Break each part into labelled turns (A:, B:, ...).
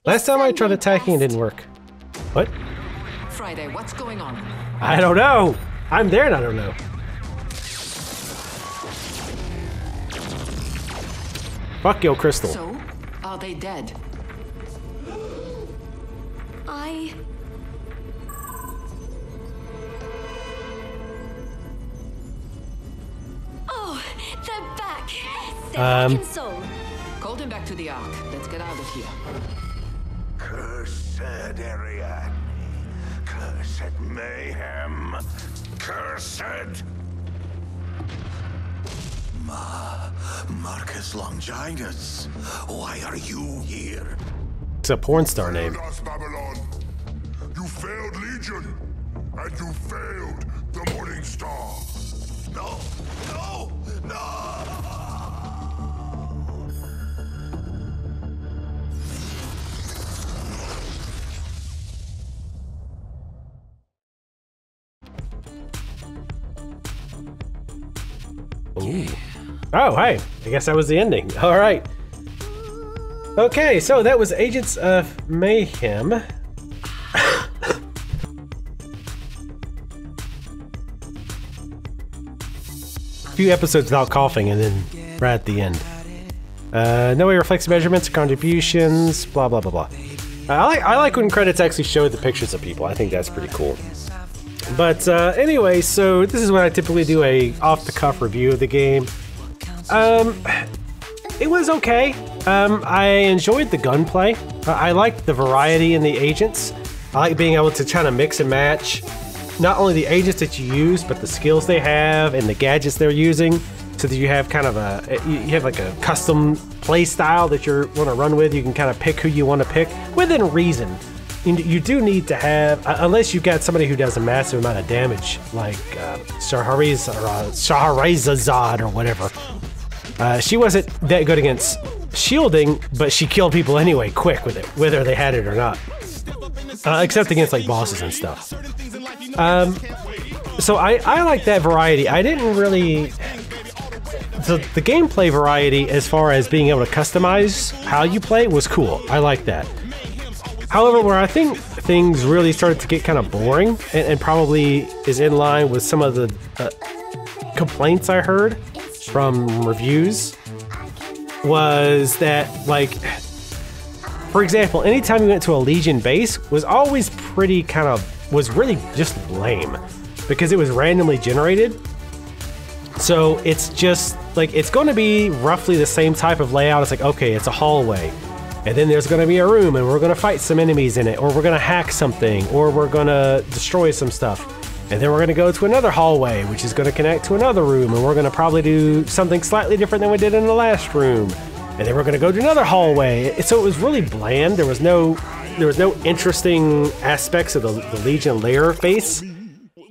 A: Last time I tried attacking, it didn't work. What?
B: Friday, what's going on?
A: I don't know. I'm there and I don't know. Fuck yo, Crystal.
B: So, are they dead?
C: Oh, they're back. They're back in soul.
B: Call them back to the Ark. Let's get out of here.
D: Cursed Ariadne. Cursed Mayhem. Cursed. Marcus Longinus. Why are you here?
A: It's a porn star name.
D: Babylon. You failed Legion. And you failed the Morning Star. No! No! No!
A: Ooh. Oh, hey. I guess that was the ending. All right. Okay, so that was Agents of Mayhem. A few episodes without coughing, and then right at the end. No way reflects measurements, contributions, blah blah blah blah. I like when credits actually show the pictures of people. I think that's pretty cool. But anyway, so this is when I typically do a off-the-cuff review of the game. It was okay. I enjoyed the gunplay. I liked the variety in the agents. I like being able to kind of mix and match not only the agents that you use, but the skills they have and the gadgets they're using, so that you have kind of you have like a custom play style that you want to run with. You can kind of pick who you want to pick within reason. You do need to have, unless you've got somebody who does a massive amount of damage, like Shahrazad or whatever. She wasn't that good against shielding, but she killed people anyway quick with it, whether they had it or not. Except against like bosses and stuff. So I like that variety. I didn't really... The gameplay variety as far as being able to customize how you play was cool. I like that. However, where I think things really started to get kind of boring, and probably is in line with some of the complaints I heard from reviews, was that, like, for example, anytime you went to a Legion base was always pretty was really just lame, because it was randomly generated. So it's just like, it's going to be roughly the same type of layout. It's like, okay, it's a hallway, and then there's going to be a room, and we're going to fight some enemies in it, or we're going to hack something, or we're going to destroy some stuff. And then we're going to go to another hallway, which is going to connect to another room, and we're going to probably do something slightly different than we did in the last room. And then we're going to go to another hallway. So it was really bland. There was no interesting aspects of the Legion layer base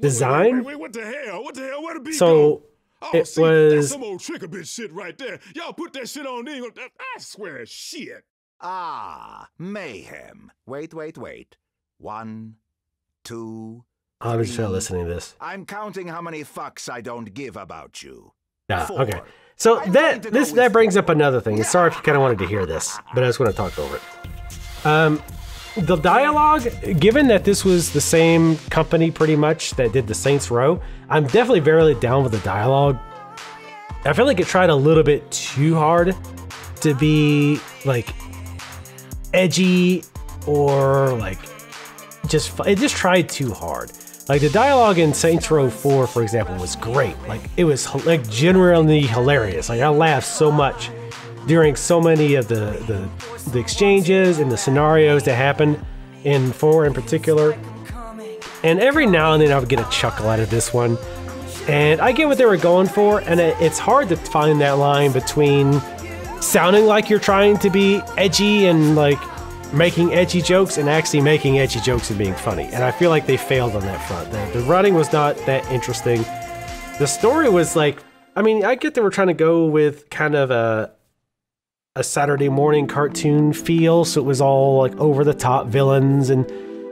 A: design.
D: Wait, what the hell? What the hell? Where the beat
A: So
D: go?
A: it
D: see,
A: was...
D: That's some old trick a bitch shit right there. Y'all put that shit on there. I swear it's shit.
E: Ah, Mayhem. Wait. 1, 2...
A: I'm just not listening to this.
E: I'm counting how many fucks I don't give about you.
A: Nah,
E: 4.
A: okay. So that brings up another thing. Sorry if you kind of wanted to hear this, but I just want to talk over it. The dialogue, given that this was the same company pretty much that did the Saints Row, I'm definitely very down with the dialogue. I feel like it tried a little bit too hard to be like edgy, or like it just tried too hard. Like, the dialogue in Saints Row 4, for example, was great. Like, it was like genuinely hilarious. Like, I laughed so much during so many of the exchanges and the scenarios that happened in 4 in particular. And every now and then I would get a chuckle out of this one. And I get what they were going for, and it's hard to find that line between sounding like you're trying to be edgy and like making edgy jokes and actually making edgy jokes and being funny. And I feel like they failed on that front. The writing was not that interesting. The story was like, I mean, I get they were trying to go with kind of a Saturday morning cartoon feel, so it was all like over the top villains and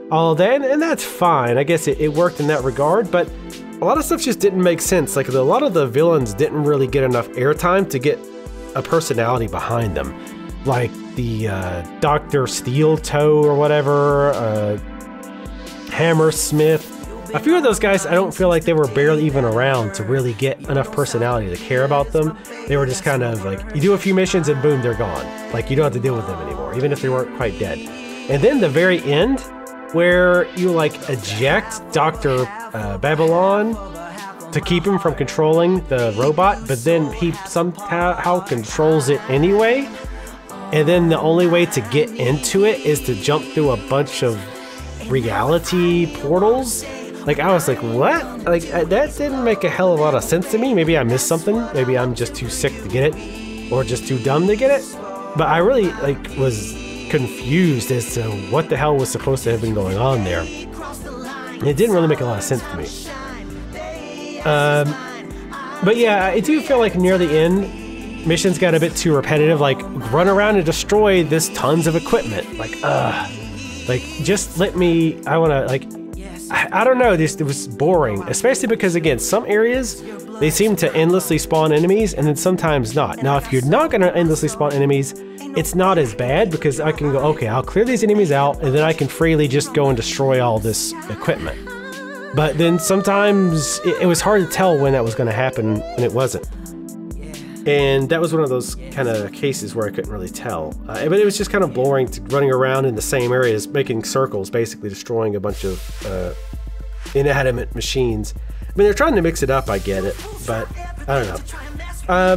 A: all that, and that's fine. I guess it worked in that regard, but a lot of stuff just didn't make sense. Like, a lot of the villains didn't really get enough airtime to get a personality behind them. Like, the Dr. Steel Toe or whatever, Hammersmith. A few of those guys, I don't feel like they were barely even around to really get enough personality to care about them. They were just kind of like, you do a few missions and boom, they're gone. Like, you don't have to deal with them anymore, even if they weren't quite dead. And then the very end, where you like eject Dr. Babylon to keep him from controlling the robot, but then he somehow controls it anyway. And then the only way to get into it is to jump through a bunch of reality portals. Like, I was like, what? Like, that didn't make a hell of a lot of sense to me. Maybe I missed something. Maybe I'm just too sick to get it, or just too dumb to get it. But I really, like, was confused as to what the hell was supposed to have been going on there. It didn't really make a lot of sense to me. But yeah, I do feel like near the end, missions got a bit too repetitive. Like, run around and destroy this tons of equipment. Like, just let me, I want to, like, I don't know, it was boring, especially because, again, some areas, they seem to endlessly spawn enemies, and then sometimes not. Now, if you're not going to endlessly spawn enemies, it's not as bad, because I can go, okay, I'll clear these enemies out, and then I can freely just go and destroy all this equipment. But then sometimes it was hard to tell when that was going to happen, and it wasn't. And that was one of those kind of cases where I couldn't really tell. But it was just kind of boring to running around in the same areas, making circles, basically destroying a bunch of inanimate machines. I mean, they're trying to mix it up, I get it, but I don't know.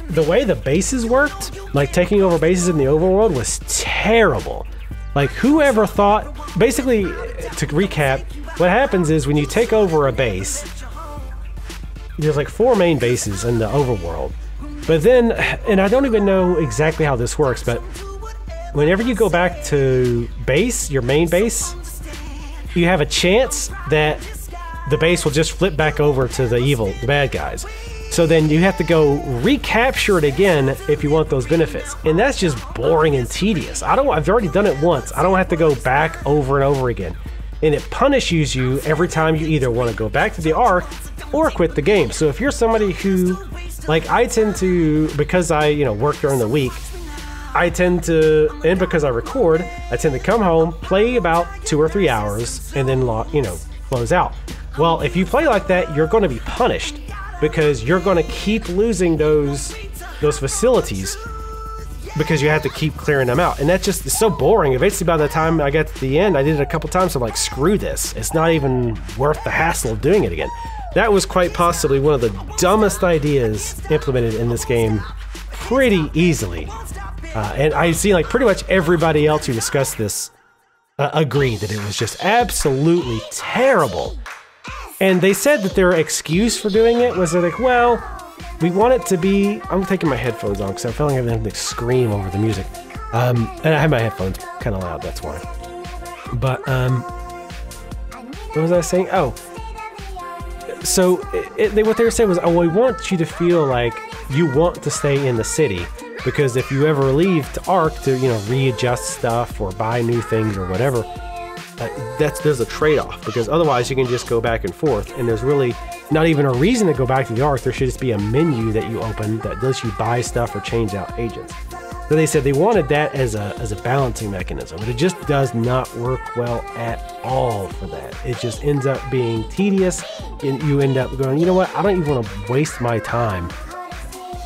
A: The way the bases worked, like taking over bases in the overworld, was terrible. Like, whoever thought, basically, to recap, what happens is when you take over a base, there's like 4 main bases in the overworld. But then, and I don't even know exactly how this works, but whenever you go back to base, your main base, you have a chance that the base will just flip back over to the bad guys. So then you have to go recapture it again if you want those benefits. And that's just boring and tedious. I've already done it once. I don't have to go back over and over again. And it punishes you every time you either want to go back to the Ark or quit the game. So if you're somebody who, like, I tend to, because I, work during the week, I tend to, and because I record, I tend to come home, play about 2 or 3 hours, and then, close out. Well, if you play like that, you're going to be punished, because you're going to keep losing those facilities, because you have to keep clearing them out. And that's just, it's so boring. Eventually, by the time I got to the end, I did it a couple times. I'm like, screw this. It's not even worth the hassle of doing it again. That was quite possibly one of the dumbest ideas implemented in this game pretty easily. And I've seen, like, pretty much everybody else who discussed this agreed that it was just absolutely terrible. And they said that their excuse for doing it was, they're like, well, we want it to be... I'm taking my headphones on because I feel like I have to scream over the music. And I have my headphones kind of loud, that's why. But, what was I saying? Oh. So, what they were saying was, oh, we want you to feel like you want to stay in the city. Because if you ever leave to Ark to, readjust stuff or buy new things or whatever, there's a trade-off, because otherwise you can just go back and forth, and there's really not even a reason to go back to the Ark. There should just be a menu that you open that lets you buy stuff or change out agents. So they said they wanted that as a balancing mechanism, but it just does not work well at all for that. It just ends up being tedious, and you end up going, you know what, I don't even want to waste my time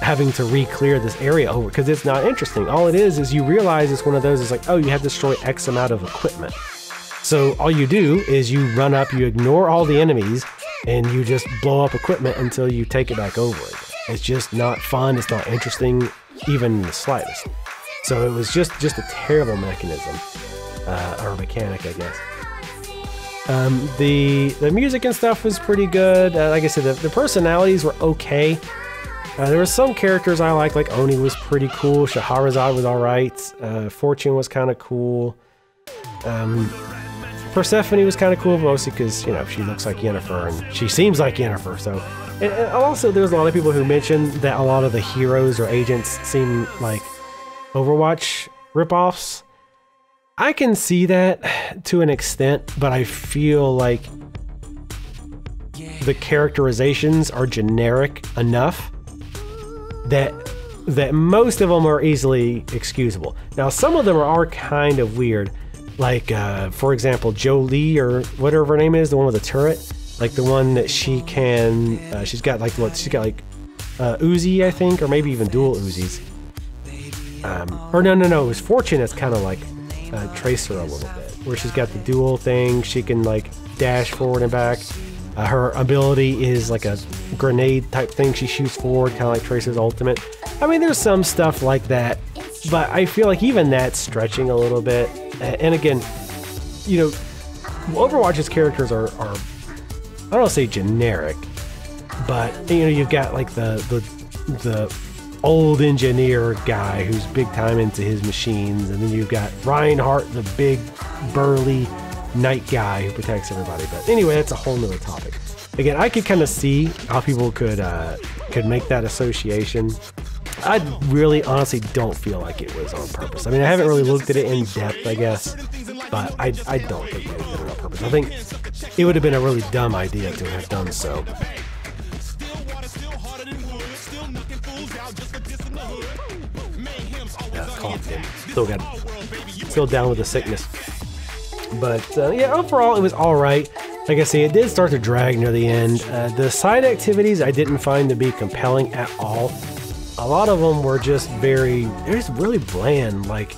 A: having to re-clear this area over, because it's not interesting. All it is you realize it's one of those, it's like, oh, you have to destroy X amount of equipment. So all you do is you run up, you ignore all the enemies, and you just blow up equipment until you take it back over again. It's just not fun, it's not interesting, even in the slightest. So it was just a terrible mechanism, or mechanic, I guess. The music and stuff was pretty good. Like I said, the personalities were okay. There were some characters I liked, like Oni was pretty cool, Shahrazad was alright, Fortune was kind of cool. Persephone was kind of cool, mostly because, she looks like Yennefer, and she seems like Yennefer, so... And also, there was a lot of people who mentioned that a lot of the heroes or agents seem like Overwatch ripoffs. I can see that to an extent, but I feel like the characterizations are generic enough that that most of them are easily excusable. Now, some of them are kind of weird. Like, for example, Jolie, or whatever her name is, the one with the turret. Like the one that she can, she's got like Uzi, I think, or maybe even dual Uzis. Or no, it was Fortune that's kind of like Tracer a little bit, where she's got the dual thing. She can like dash forward and back. Her ability is like a grenade type thing. She shoots forward, kind of like Tracer's ultimate. I mean, there's some stuff like that, but I feel like even that's stretching a little bit. And again, you know, Overwatch's characters are I don't want to say generic, but you know, you've got like the old engineer guy who's big time into his machines, and then you've got Reinhardt, the big burly knight guy who protects everybody. But anyway, that's a whole nother topic. Again, I could kind of see how people could make that association. I really honestly don't feel like it was on purpose. I mean, I haven't really looked at it in depth, I guess, but I don't think they did it on purpose. I think it would have been a really dumb idea to have done so. Yeah, still down with the sickness. But yeah, overall it was all right. Like I say, it did start to drag near the end. The side activities I didn't find to be compelling at all. A lot of them were just really bland, like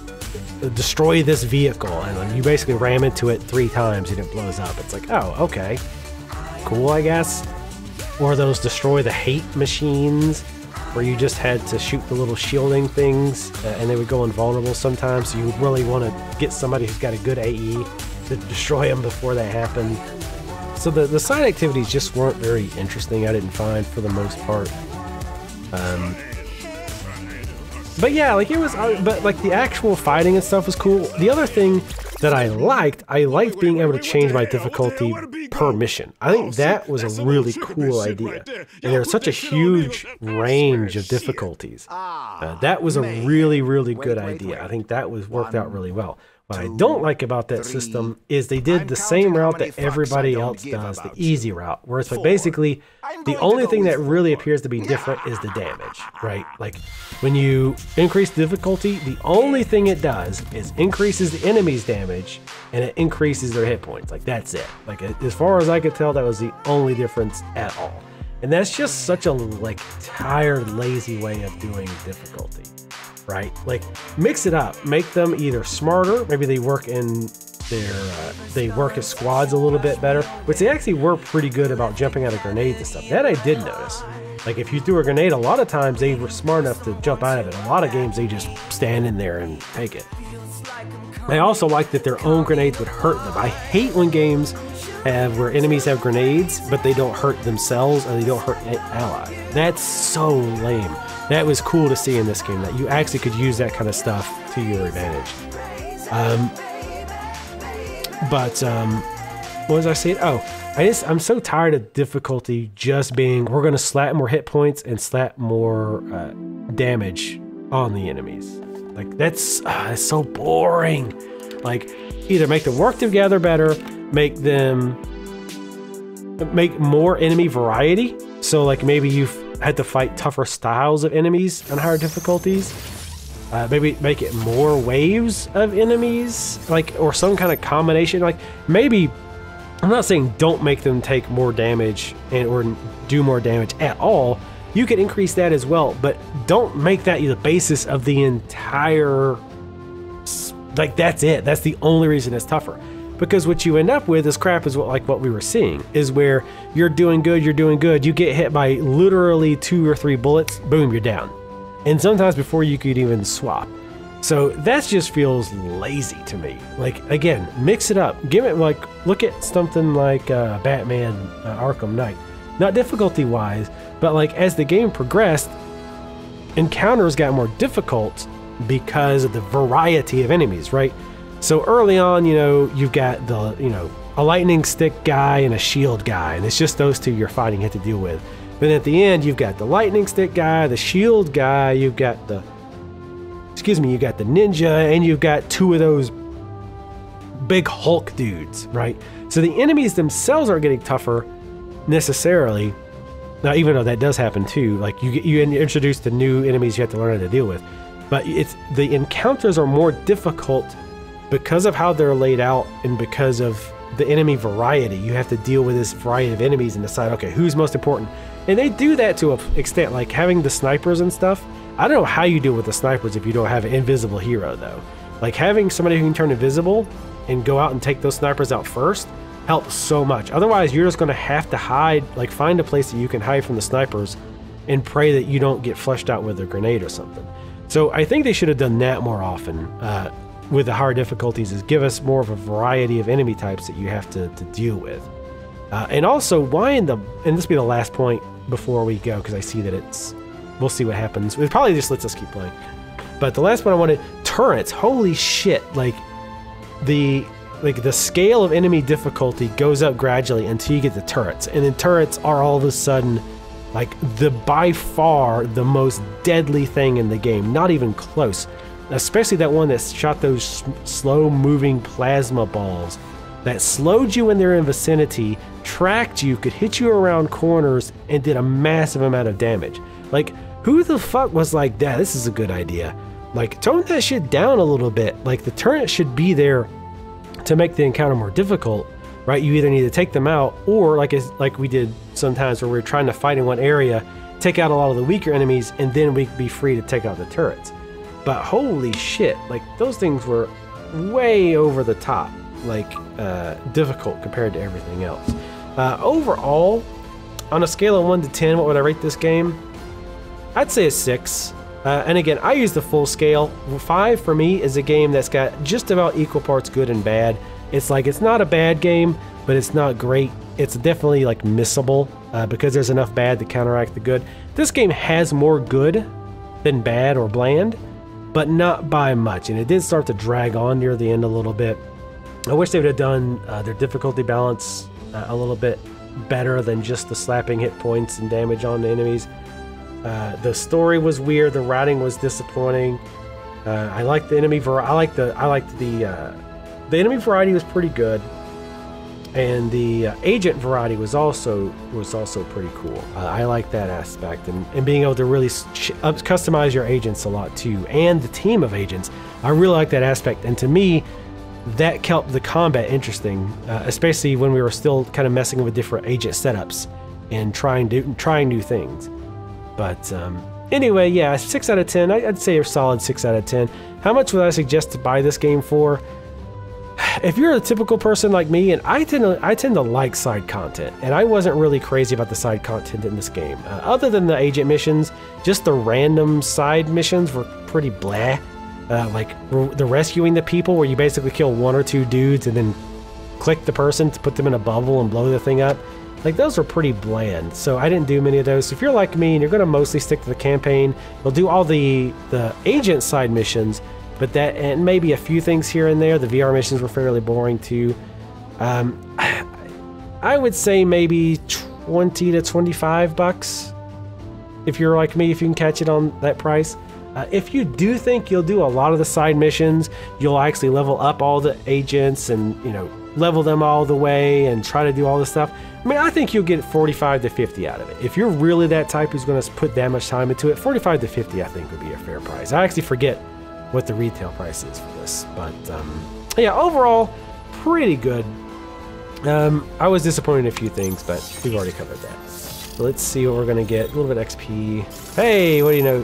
A: destroy this vehicle, and you basically ram into it 3 times and it blows up. It's like, oh, okay, cool, I guess. Or those destroy the hate machines, where you just had to shoot the little shielding things, and they would go invulnerable sometimes, so you would really want to get somebody who's got a good AE to destroy them before that happened. So the side activities just weren't very interesting, I didn't find, for the most part. But yeah, like it was, but like the actual fighting and stuff was cool. The other thing that I liked being able to change my difficulty per mission. I think that was a really cool idea. And there's such a huge range of difficulties. That was a really, really good idea. I think that worked out really well. What I don't like about that system is they did the same route that everybody else does, the easy route, where it's like basically the only thing that really appears to be different is the damage, right? Like when you increase difficulty, the only thing it does is increases the enemy's damage and it increases their hit points. Like that's it. Like as far as I could tell, that was the only difference at all. And that's just such a like tired, lazy way of doing difficulty. Right? Like mix it up, make them either smarter, maybe they work in they work as squads a little bit better, which they actually were pretty good about jumping out of grenades and stuff. That I did notice. Like if you threw a grenade, a lot of times they were smart enough to jump out of it. A lot of games they just stand in there and take it. I also like that their own grenades would hurt them. I hate when games where enemies have grenades, but they don't hurt themselves or they don't hurt an ally. That's so lame. That was cool to see in this game, that you actually could use that kind of stuff to your advantage. What was I saying? Oh, I'm so tired of difficulty just being, we're going to slap more hit points and slap more damage on the enemies. Like that's so boring. Like either make them work together better, make more enemy variety. So like maybe you've had to fight tougher styles of enemies on higher difficulties. Maybe make it more waves of enemies, like, or some kind of combination. Like maybe, I'm not saying don't make them take more damage or do more damage at all. You can increase that as well, but don't make that the basis of the entire, like that's it. That's the only reason it's tougher. Because what you end up with is crap, is what we were seeing, is where you're doing good, you get hit by literally 2 or 3 bullets, boom, you're down. And sometimes before you could even swap. So that just feels lazy to me. Like, again, mix it up. Give it, like, look at something like Batman Arkham Knight. Not difficulty-wise, but like as the game progressed, encounters got more difficult because of the variety of enemies, right? So early on, you've got a lightning stick guy and a shield guy, and it's just those two you're fighting, you have to deal with. But at the end, you've got the lightning stick guy, the shield guy, you've got the ninja, and you've got 2 of those big Hulk dudes, right? So the enemies themselves aren't getting tougher necessarily, Now, even though that does happen too, like you introduce the new enemies you have to learn how to deal with, but the encounters are more difficult because of how they're laid out and because of the enemy variety. You have to deal with this variety of enemies and decide, okay, who's most important. And they do that to an extent, like having the snipers and stuff. I don't know how you deal with the snipers if you don't have an invisible hero, though. Like having somebody who can turn invisible and go out and take those snipers out first helps so much. Otherwise, you're just going to have to hide, like find a place that you can hide from the snipers and pray that you don't get flushed out with a grenade or something. So I think they should have done that more often with the higher difficulties, is give us more of a variety of enemy types that you have to deal with. And also, and this will be the last point before we go, because I see that we'll see what happens. It probably just lets us keep playing. But the last one I wanted, turrets. Holy shit! Like the scale of enemy difficulty goes up gradually until you get the turrets, and then turrets are all of a sudden like by far the most deadly thing in the game. Not even close. Especially that one that shot those slow-moving plasma balls that slowed you when they're in vicinity, tracked you, could hit you around corners, and did a massive amount of damage. Like, who the fuck was like, this is a good idea? Like, tone that shit down a little bit. Like, the turret should be there to make the encounter more difficult, right? You either need to take them out, or like we did sometimes where we're trying to fight in one area, take out a lot of the weaker enemies, and then we'd be free to take out the turrets. But holy shit, like those things were way over the top, like difficult compared to everything else. Overall, on a scale of 1 to 10, what would I rate this game? I'd say a 6. And again, I use the full scale. 5 for me is a game that's got just about equal parts good and bad. It's like, it's not a bad game, but it's not great. It's definitely like missable because there's enough bad to counteract the good. This game has more good than bad or bland, but not by much. And it did start to drag on near the end a little bit. I wish they would have done their difficulty balance a little bit better than just the slapping hit points and damage on the enemies. The story was weird. The writing was disappointing. I liked the enemy variety. The enemy variety was pretty good, and the agent variety was also pretty cool. I like that aspect, and being able to really customize your agents a lot too, and the team of agents. I really like that aspect, and to me, that kept the combat interesting, especially when we were still kind of messing with different agent setups and trying new things. But anyway, yeah, 6 out of 10. I'd say a solid 6 out of 10. How much would I suggest to buy this game for? If you're a typical person like me, and I tend to like side content, and I wasn't really crazy about the side content in this game. Other than the agent missions, just the random side missions were pretty blah. Like the rescuing the people, where you basically kill 1 or 2 dudes and then click the person to put them in a bubble and blow the thing up. Like, those are pretty bland, so I didn't do many of those. So if you're like me and you're going to mostly stick to the campaign, you'll do all the agent side missions, but that, and maybe a few things here and there. The VR missions were fairly boring too. I would say maybe 20 to 25 bucks if you're like me, if you can catch it on that price. If you do think you'll do a lot of the side missions, you'll actually level up all the agents and, you know, level them all the way and try to do all this stuff. I mean, I think you'll get 45 to 50 out of it. If you're really that type who's going to put that much time into it, 45 to 50 I think would be a fair price. I actually forget what the retail price is for this, but yeah, overall, pretty good. I was disappointed in a few things, but we've already covered that. So let's see what we're going to get. A little bit of XP. Hey, what do you know?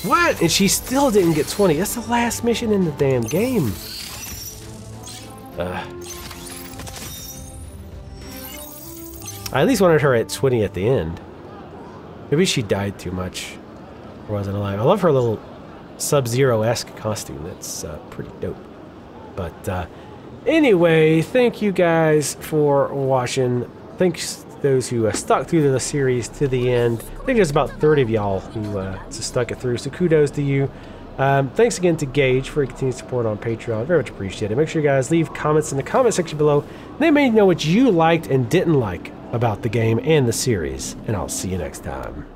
A: What? And she still didn't get 20. That's the last mission in the damn game. I at least wanted her at 20 at the end. Maybe she died too much or wasn't alive. I love her little Sub-Zero-esque costume. That's pretty dope. But anyway, thank you guys for watching. Thanks to those who stuck through the series to the end. I think there's about 30 of y'all who just stuck it through, so kudos to you. Thanks again to Gage for your continued support on Patreon. Very much appreciated. Make sure you guys leave comments in the comment section below. Let me know what you liked and didn't like about the game and the series, and I'll see you next time.